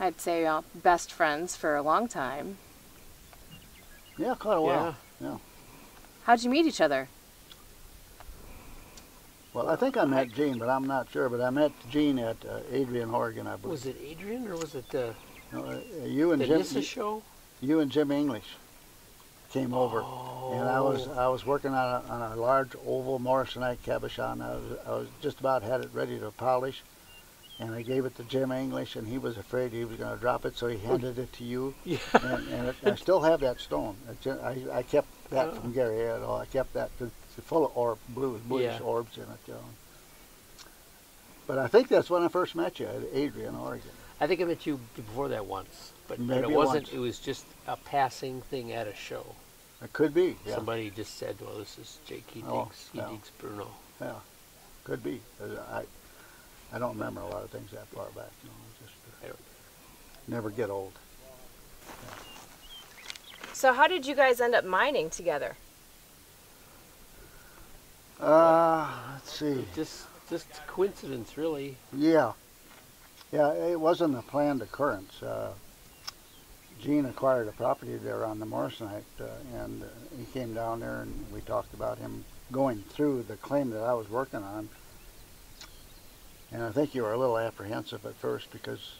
I'd say best friends for a long time. Yeah, quite a while. Yeah. How'd you meet each other? Well, I think I met Gene, but I'm not sure. But I met Gene at Adrian, Oregon, I believe. Was it Adrian or was it No, you and the Jim, Nissa show? You and Jim English came over, and I was working on a large oval Morrisonite cabochon. I was just about had it ready to polish, and I gave it to Jim English, and he was afraid he was going to drop it, so he handed it to you. Yeah. And I still have that stone. I kept that from Gary. I kept that. It's full of bluish orbs in it. You know. But I think that's when I first met you at Adrian, Oregon. I think I met you before that once, but it wasn't. Once. It was just a passing thing at a show. It could be. Yeah. Somebody just said, "Well, this is Jake. He digs Bruno." Yeah, could be. I don't remember a lot of things that far back. You know, I don't never get old. Yeah. So how did you guys end up mining together? Let's see. Just coincidence, really. Yeah. Yeah, it wasn't a planned occurrence. Gene acquired a property there on the Morrisonite, and he came down there and we talked about him going through the claim that I was working on. And I think you were a little apprehensive at first because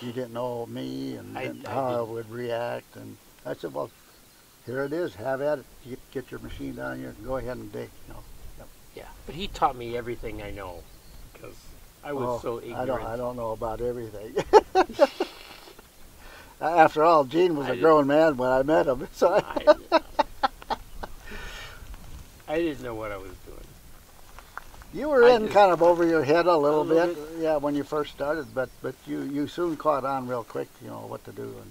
you didn't know me and how I would react. And I said, well, here it is. Have at it. Get your machine down here and go ahead and dig. You know. Yep. Yeah, but he taught me everything I know because I was so ignorant. I don't know about everything. After all, Gene was a grown man when I met him. So I didn't know what I was doing. You were kind of over your head a little bit, yeah, when you first started, but you soon caught on real quick, you know, what to do. And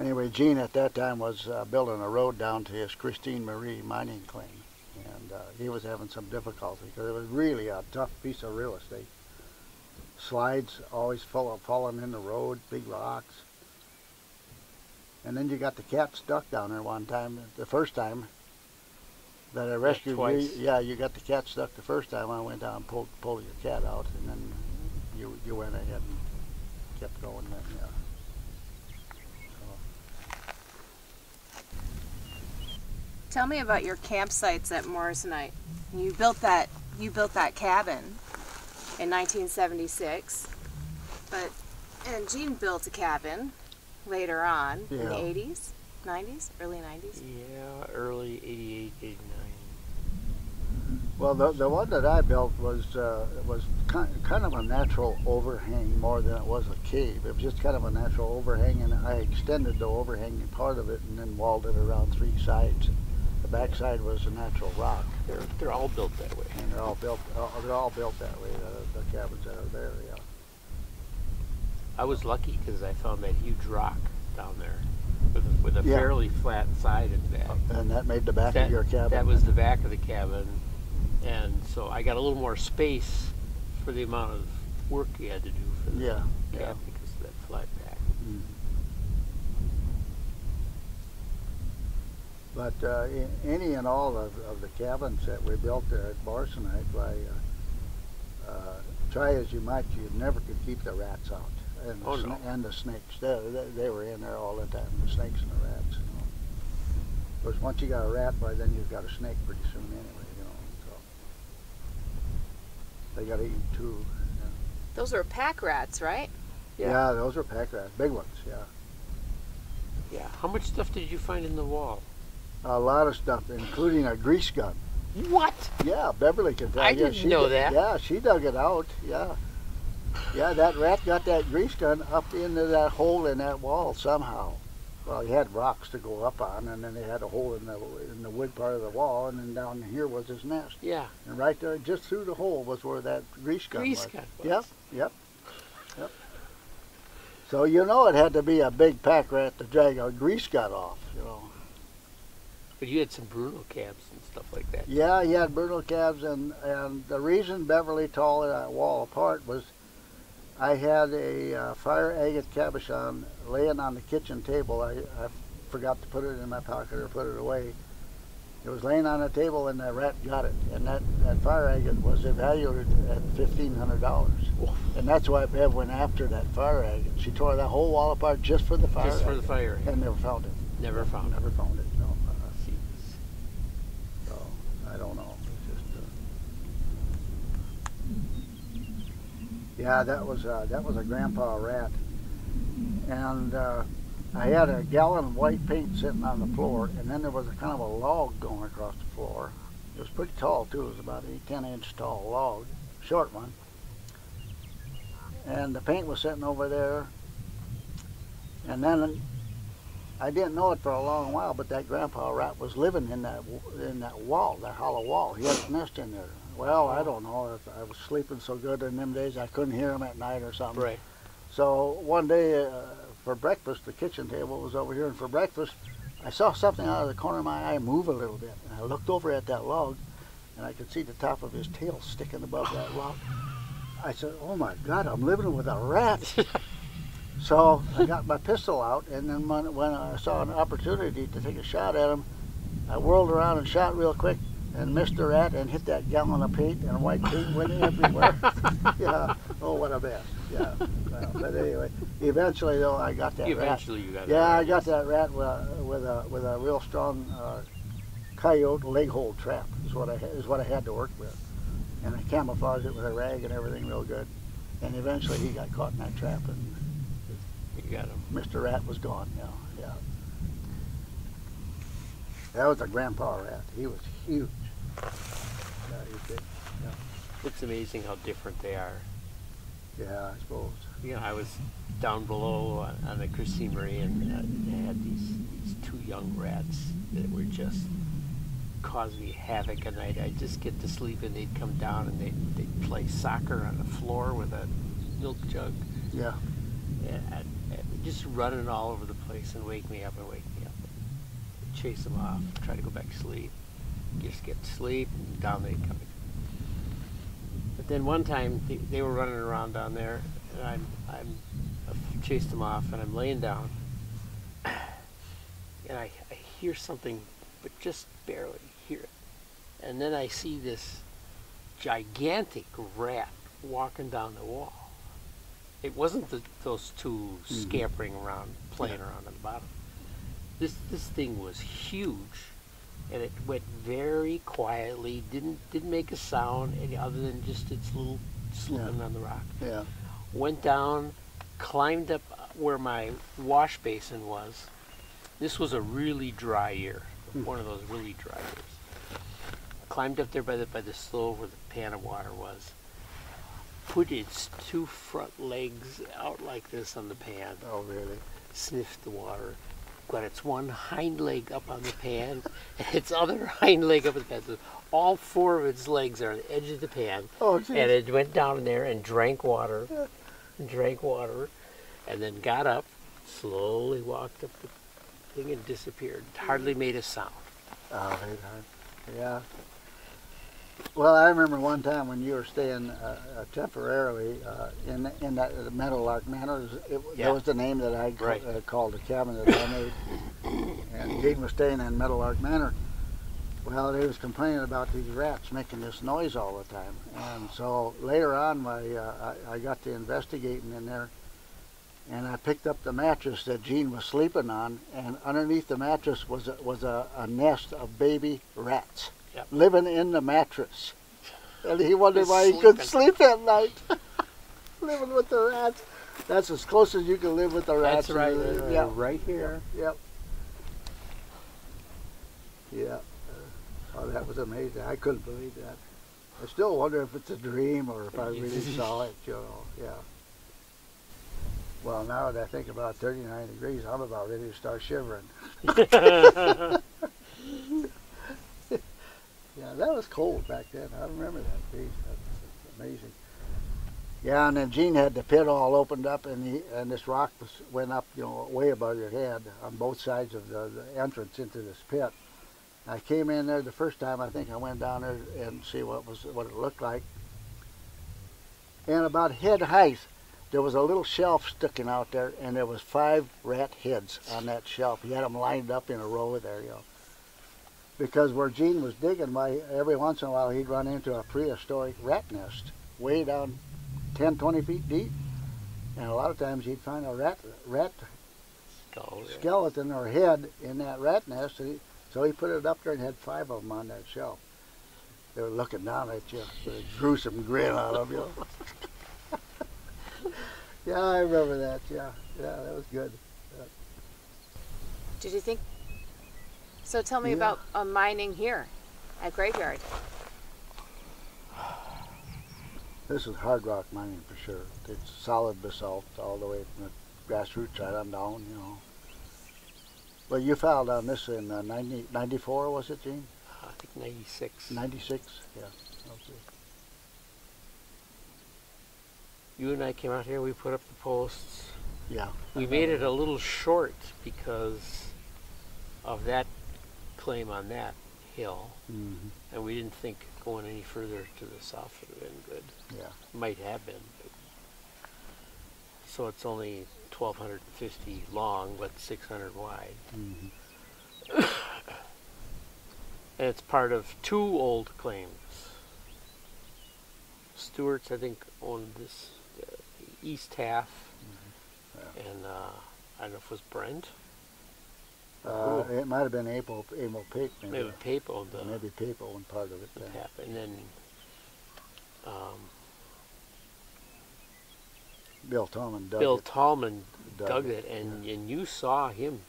anyway, Gene at that time was building a road down to his Christine Marie mining claim, and he was having some difficulty because it was really a tough piece of real estate. Slides always full of falling in the road, big rocks. And then you got the cat stuck down there one time, the first time that I rescued you. Yeah, you got the cat stuck the first time. I went down and pulled your cat out, and then you went ahead and kept going then, yeah. Tell me about your campsites at Morrisonite. You built that cabin in 1976, and Gene built a cabin later on in the 80s, 90s, early 90s. Yeah, early 88, 89. Well, the one that I built was kind of a natural overhang more than it was a cave. It was just kind of a natural overhang, and I extended the overhanging part of it and then walled it around three sides. The back side was a natural rock. They're all built that way. And they're all built that way. The cabins that are there, yeah. I was lucky because I found that huge rock down there with a fairly flat side and back. And that made the back of your cabin. That was the back of the cabin, and so I got a little more space for the amount of work you had to do for the cabin because of that flat back. Mm. But any and all of the cabins that we built there at Morrisonite, try as you might, you never could keep the rats out. And the snakes. They were in there all the time, the snakes and the rats. You know. Of course, once you got a rat, by then you've got a snake pretty soon anyway, you know. So they got to eat too. Yeah. Those were pack rats, right? Yeah, those were pack rats, big ones, yeah. Yeah. How much stuff did you find in the wall? A lot of stuff, including a grease gun. What? Yeah, Beverly can tell you. I didn't know that. Yeah, she dug it out, yeah. Yeah, that rat got that grease gun up into that hole in that wall somehow. Well, he had rocks to go up on, and then they had a hole in the wood part of the wall, and then down here was his nest. Yeah. And right there, just through the hole, was where that grease gun was. Yep. So you know it had to be a big pack rat to drag a grease gun off, you know. But you had some Bruno cabs and stuff like that. Yeah, he had Bruno cabs, and the reason Beverly tore that wall apart was I had a fire agate cabochon laying on the kitchen table. I forgot to put it in my pocket or put it away. It was laying on the table and the rat got it. And that fire agate was valued at $1,500. And that's why Bev went after that fire agate. She tore that whole wall apart just for the fire Just for the fire. And never found it. Never found it. Never found it, no. So, I don't know. It's just, yeah, that was a grandpa rat. And I had a gallon of white paint sitting on the floor, and then there was a kind of a log going across the floor. It was pretty tall too. It was about a 10-inch tall log, short one. And the paint was sitting over there. And then I didn't know it for a long while, but that grandpa rat was living in that wall, that hollow wall. He had a nest in there. Well, I don't know if I was sleeping so good in them days I couldn't hear him at night or something. Right. So one day for breakfast, the kitchen table was over here, and for breakfast, I saw something out of the corner of my eye move a little bit. And I looked over at that log, and I could see the top of his tail sticking above that log. I said, "Oh my God, I'm living with a rat." So I got my pistol out, and then when I saw an opportunity to take a shot at him, I whirled around and shot real quick and missed the rat and hit that gallon of paint, and white paint went everywhere. Yeah. Oh, what a mess. Yeah. Well, but anyway, eventually though, I got that rat. Eventually you got it. Yeah, I got that rat with a real strong coyote leg hold trap. Is what I had to work with, and I camouflaged it with a rag and everything real good. And eventually he got caught in that trap, and you got him. Mr. Rat was gone. Yeah, yeah. That was a grandpa rat. He was huge. Yeah, he was big. Yeah. It's amazing how different they are. Yeah, I suppose. You know, I was down below on the Christine Marie, and they had these two young rats that were just causing me havoc at night. I'd just get to sleep, and they'd come down and they'd play soccer on the floor with a milk jug. Yeah. And just running all over the place and wake me up and wake me up. And chase them off, try to go back to sleep. Just get to sleep, and down they'd come. But then one time they were running around down there, and I chased them off, and I'm laying down, and I hear something, but just barely hear it. And then I see this gigantic rat walking down the wall. It wasn't those two scampering around, playing around on the bottom. This thing was huge, and it went very quietly, didn't make a sound any other than just its little slipping on the rock. Yeah. Went down, climbed up where my wash basin was. This was a really dry year, one of those really dry years. Climbed up there by the stove where the pan of water was. Put its two front legs out like this on the pan. Oh, really? Sniffed the water. Got its one hind leg up on the pan, and its other hind leg up on the pan. So all four of its legs are on the edge of the pan. Oh, geez. And it went down in there and drank water, and then got up, slowly walked up the thing and disappeared. Hardly made a sound. Oh, yeah. Well, I remember one time when you were staying temporarily in that Meadowlark Manor. That was the name that I called the cabin that I made. And Gene was staying in Meadowlark Manor. Well, he was complaining about these rats making this noise all the time. And so later on, I got to investigating in there, and I picked up the mattress that Gene was sleeping on, and underneath the mattress was a nest of baby rats. Yep. Living in the mattress. And he wondered why he couldn't sleep at night. Living with the rats. That's as close as you can live with the rats. That's right. Yeah. Right here. Yep. Yeah. Oh, that was amazing. I couldn't believe that. I still wonder if it's a dream or if I really saw it, you know. Yeah. Well, now that I think about 39 degrees, I'm about ready to start shivering. Yeah, that was cold back then. I remember that. Geez, that's amazing. Yeah, and then Gene had the pit all opened up, and this rock went up, you know, way above your head on both sides of the entrance into this pit. I came in there the first time. I think I went down there and see what it looked like. And about head height, there was a little shelf sticking out there, and there was 5 rat heads on that shelf. He had them lined up in a row there, you know. because where Gene was digging, every once in a while he'd run into a prehistoric rat nest way down 10, 20 feet deep. And a lot of times he'd find a rat skeleton or head in that rat nest. So he put it up there and had 5 of them on that shelf. They were looking down at you with a gruesome grin out of you. Yeah, I remember that. Yeah, that was good. Did you think? So tell me about mining here at Graveyard. This is hard rock mining for sure. It's solid basalt all the way from the grassroots right on down, you know. Well, you filed on this in 94, was it, Gene? I think 96. 96, yeah. Okay. You and I came out here, we put up the posts. Yeah. We made it a little short because of that claim on that hill. Mm-hmm. And we didn't think going any further to the south would have been good. Yeah. Might have been. But so it's only 1,250 long, but 600 wide. Mm-hmm. And it's part of 2 old claims. Stewart's, I think, owned this, the east half. Mm-hmm. Yeah. And I don't know if it was Brent. It might have been Emil Pape. Maybe Pape owned the... Maybe Pape owned part of it. The and then... Bill Tallman dug it, and you saw him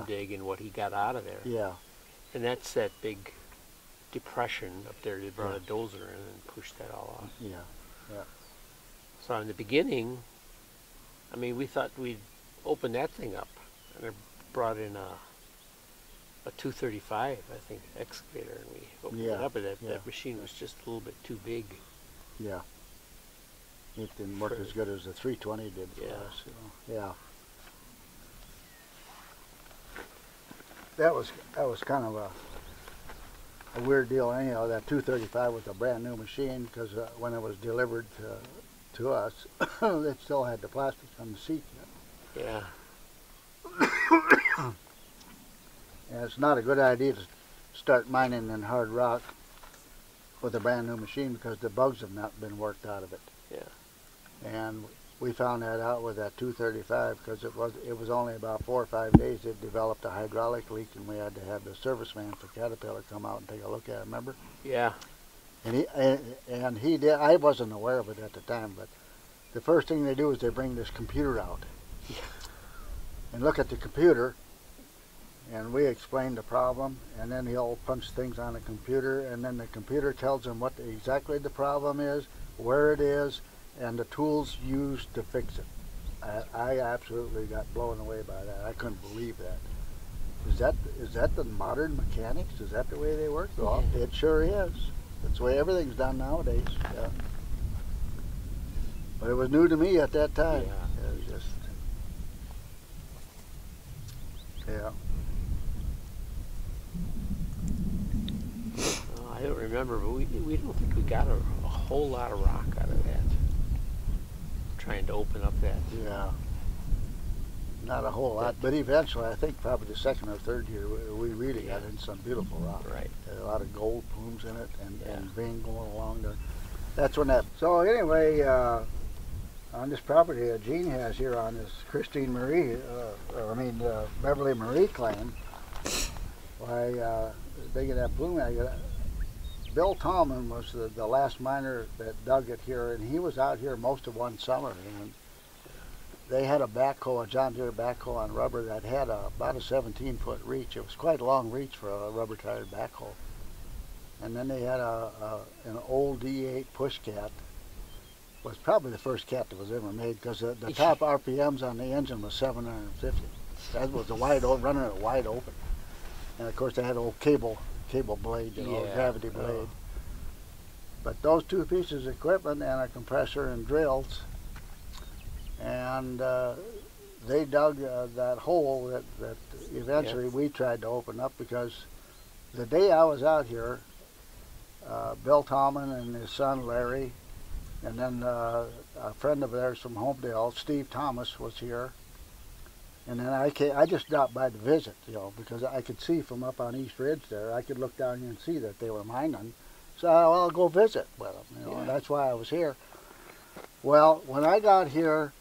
dig and what he got out of there. Yeah. And that's that big depression up there. They brought a dozer in and pushed that all off. Yeah, yeah. So in the beginning, I mean, we thought we'd open that thing up, and they brought in a 235, I think, excavator, and we opened it up, and that machine was just a little bit too big. Yeah. It didn't work as good as the 320 did for us. You know? Yeah. That was kind of a weird deal anyhow. That 235 was a brand new machine because when it was delivered to us, it still had the plastic on the seat. Yeah. And it's not a good idea to start mining in hard rock with a brand new machine because the bugs have not been worked out of it. Yeah. And we found that out with that 235 because it was only about 4 or 5 days it developed a hydraulic leak, and we had to have the serviceman for Caterpillar come out and take a look at it, remember? Yeah. And he did. I wasn't aware of it at the time, but the first thing they do is they bring this computer out and look at the computer, and we explain the problem, and then he'll punch things on the computer, and then the computer tells him what exactly the problem is, where it is, and the tools used to fix it. I absolutely got blown away by that. I couldn't believe that. Is that the modern mechanics? Is that the way they work? Well, it sure is. That's the way everything's done nowadays. Yeah. But it was new to me at that time. Yeah. It was just, I don't remember, but we don't think we got a whole lot of rock out of that. Trying to open up that. Yeah. Not a whole lot, but eventually, I think probably the second or third year, we really got in some beautiful rock. Right. A lot of gold plumes in it and vein going along there. That's when that. So anyway, on this property that Gene has here on this Christine Marie, Beverly Marie claim, why they get that plume. Bill Tallman was the last miner that dug it here, and he was out here most of one summer. And they had a backhoe, a John Deere backhoe on rubber that had about a 17-foot reach. It was quite a long reach for a rubber-tired backhoe. And then they had an old D8 push cat. Was probably the first cat that was ever made because the top RPMs on the engine was 750. That was running it wide open. And of course they had an old cable blade, gravity blade. But those 2 pieces of equipment and a compressor and drills, and they dug that hole that eventually we tried to open up, because the day I was out here, Bill Tallman and his son Larry, and then a friend of theirs from Homedale, Steve Thomas, was here. And then I just dropped by to visit, you know, because I could see from up on East Ridge there. I could look down here and see that they were mining. So I'll go visit with them, you know, and that's why I was here. Well, when I got here,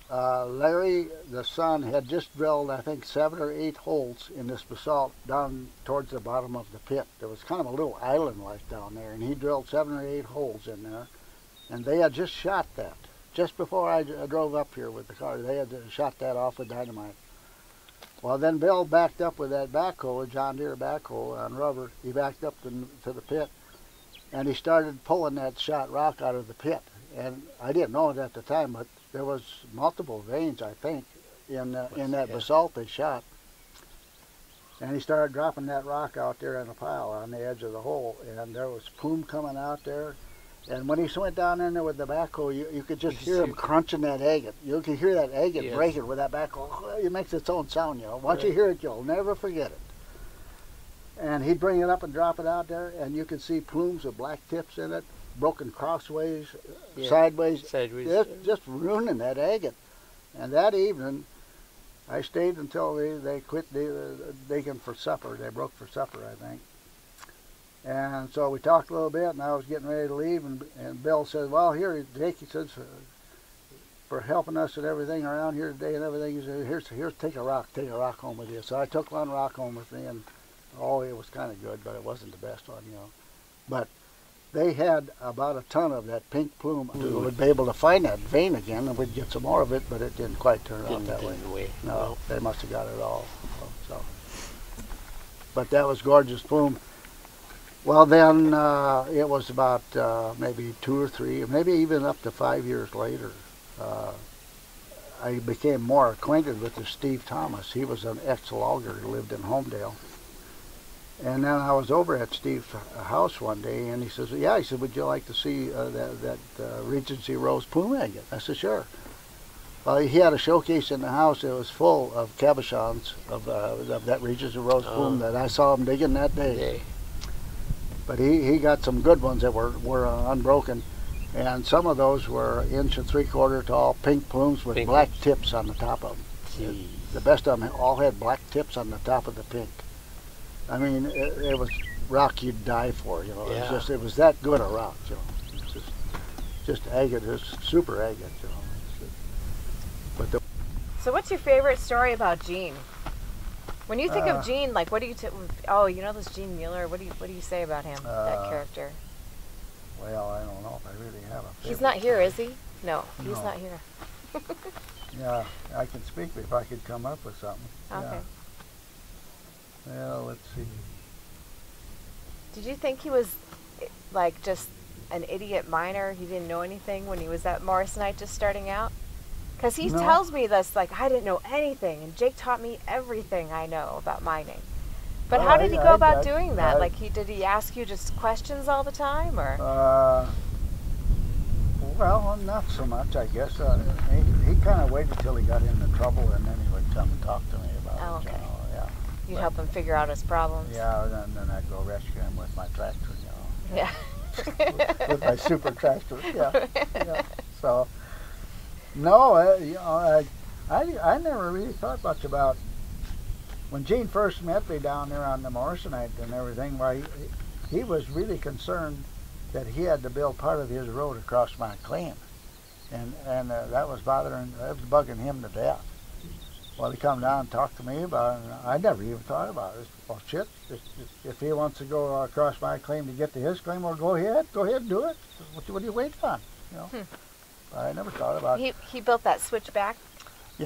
Larry, the son, had just drilled, I think, 7 or 8 holes in this basalt down towards the bottom of the pit. There was kind of a little island-like down there, and he drilled 7 or 8 holes in there, and they had just shot that. Just before I drove up here with the car, they had shot that off with dynamite. Well, then Bill backed up with that backhoe, a John Deere backhoe on rubber. He backed up to the pit, and he started pulling that shot rock out of the pit. And I didn't know it at the time, but there was multiple veins, I think, in that basalt they shot. And he started dropping that rock out there in a pile on the edge of the hole, and there was plume coming out there. And when he went down in there with the backhoe, you could just hear him crunching that agate. You could hear that agate breaking with that backhoe. It makes its own sound, you know. Once you hear it, you'll never forget it. And he'd bring it up and drop it out there, and you could see plumes of black tips in it, broken crossways, sideways, just ruining that agate. And that evening, I stayed until they quit digging for supper. They broke for supper, I think. And so we talked a little bit, and I was getting ready to leave, and Bill said, well, here, Jake, he says, for helping us and everything around here today and everything, he said, here's take a rock home with you. So I took one rock home with me, and oh, it was kind of good, but it wasn't the best one, you know. But they had about a ton of that pink plume. We would be able to find that vein again, and we'd get some more of it, but it didn't quite turn out that way. No, they must have got it all. So. But that was gorgeous plume. Well, then it was about maybe 2 or 3, or maybe even up to 5 years later, I became more acquainted with this Steve Thomas. He was an ex-logger who lived in Homedale. And then I was over at Steve's house one day, and he says, yeah, he said, would you like to see that Regency Rose plume agate? I said, sure. Well, he had a showcase in the house. It was full of cabochons of that Regency Rose plume that I saw him digging that day. But he got some good ones that were unbroken, and some of those were 1 3/4 inch tall pink plumes with black tips on the top of them. The best of them all had black tips on the top of the pink. I mean, it was rock you'd die for, you know. Yeah. It was that good a rock, you know. Just agate, just super agate, you know. So what's your favorite story about Gene? When you think of Gene, like, what do you? Oh, you know this Gne Mueller. What do you say about him? That character. Well, I don't know if I really have a favorite. He's not here, is he? No, he's not here. Yeah, I can speak if I could come up with something. Okay. Yeah. Well, let's see. Did you think he was like just an idiot miner? He didn't know anything when he was at Morrisonite just starting out? Because he tells me this, like, I didn't know anything, and Jake taught me everything I know about mining. But how did he go about doing that? Like, did he ask you just questions all the time, or? Well, not so much, I guess. He kind of waited till he got into trouble, and then he would come and talk to me about it. Okay. You know, yeah. You'd help him figure out his problems. Yeah, and then I'd go rescue him with my tractor, you know. Yeah. with my super tractor, yeah. So. No, you know, I never really thought much about when Gene first met me down there on the Morrisonite and everything. Why he was really concerned that he had to build part of his road across my claim, and that was bugging him to death. Well, he come down and talked to me about it, and I never even thought about it. Well, shit, if he wants to go across my claim to get to his claim, well, go ahead and do it. What are you waiting on? You know. I never thought about it. He built that switchback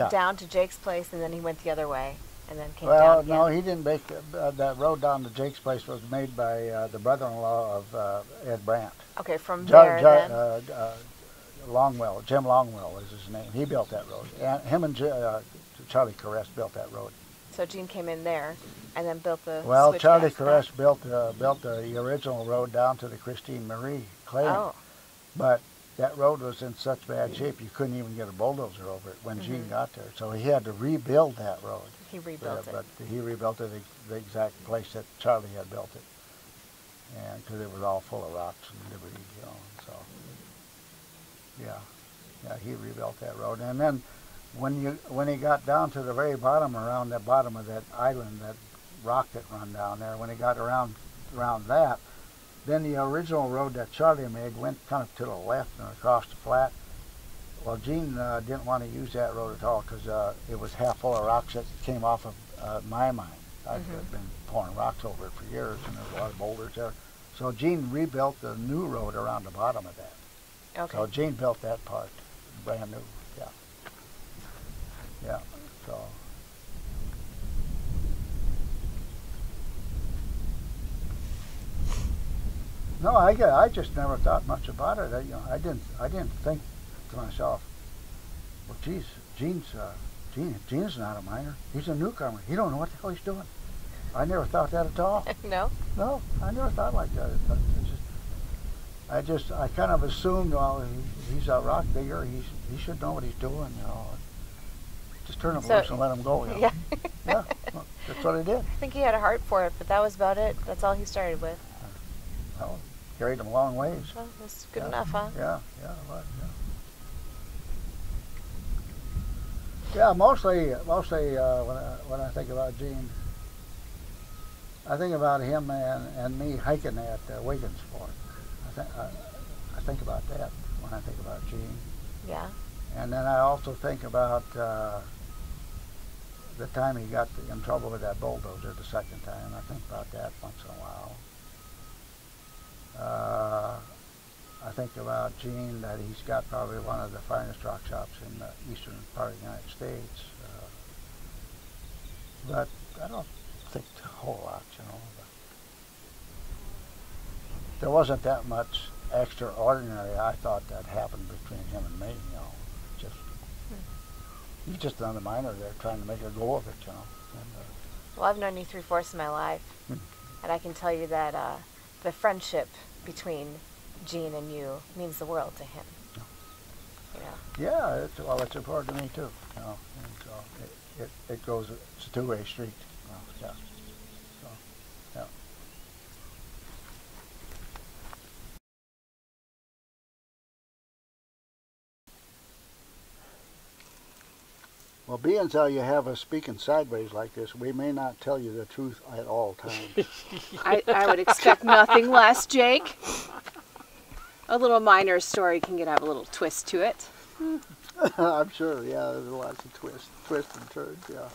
down to Jake's place, and then he went the other way, and then came down again. Well, no, he didn't make that road down to Jake's place. Was made by the brother-in-law of Ed Brandt. Okay, from there then. Longwell, Jim Longwell is his name. He built that road, and him and Charlie Caress built that road. So Gene came in there, and then built the. Well, Charlie Caress built the original road down to the Christine Marie claim, but that road was in such bad shape you couldn't even get a bulldozer over it when Gene got there. So he had to rebuild that road. He rebuilt it. But he rebuilt it the exact place that Charlie had built it. And because it was all full of rocks and debris, you know. So, yeah, he rebuilt that road. And then when he got down to the very bottom, around the bottom of that island, that rock that run down there, when he got around that, then the original road that Charlie made went kind of to the left and across the flat. Well, Gene didn't want to use that road at all because it was half full of rocks that came off of my mine. I've been pouring rocks over it for years, and there's a lot of boulders there. So Gene rebuilt the new road around the bottom of that. Okay. So Gene built that part, brand new. Yeah. Yeah. So. No, I just never thought much about it. I didn't think to myself, well, geez, Gene's not a miner. He's a newcomer. He don't know what the hell he's doing. I never thought that at all. No? No, I never thought like that. I kind of assumed, well, he's a rock digger. He should know what he's doing, you know. Just turn him loose and let him go, you know. Yeah. Yeah, well, that's what I did. I think he had a heart for it, but that was about it. That's all he started with. Well, carried him a long ways. Well, that's good enough, huh? Yeah, yeah, it was, yeah. Yeah, mostly when I think about Gene, I think about him and me hiking at Wiggins Fort. I think about that when I think about Gene. Yeah. And then I also think about the time he got in trouble with that bulldozer the second time. I think about that once in a while. I think about Gene, that he's got probably one of the finest rock shops in the eastern part of the United States. But I don't think a whole lot, you know. But there wasn't that much extraordinary, I thought, that happened between him and me, you know. He's just another miner there trying to make a go of it, you know. And, well, I've known you 3/4 of my life, and I can tell you that the friendship between Gene and you means the world to him. You know. yeah, it's important to me too, you know. And so it goes, it's a two-way street, you know. Yeah. So, yeah. Well, being how you have us speaking sideways like this, we may not tell you the truth at all times. I would expect nothing less, Jake. A little miner story can have a little twist to it. I'm sure, yeah, there's lots of twists and turns, yeah.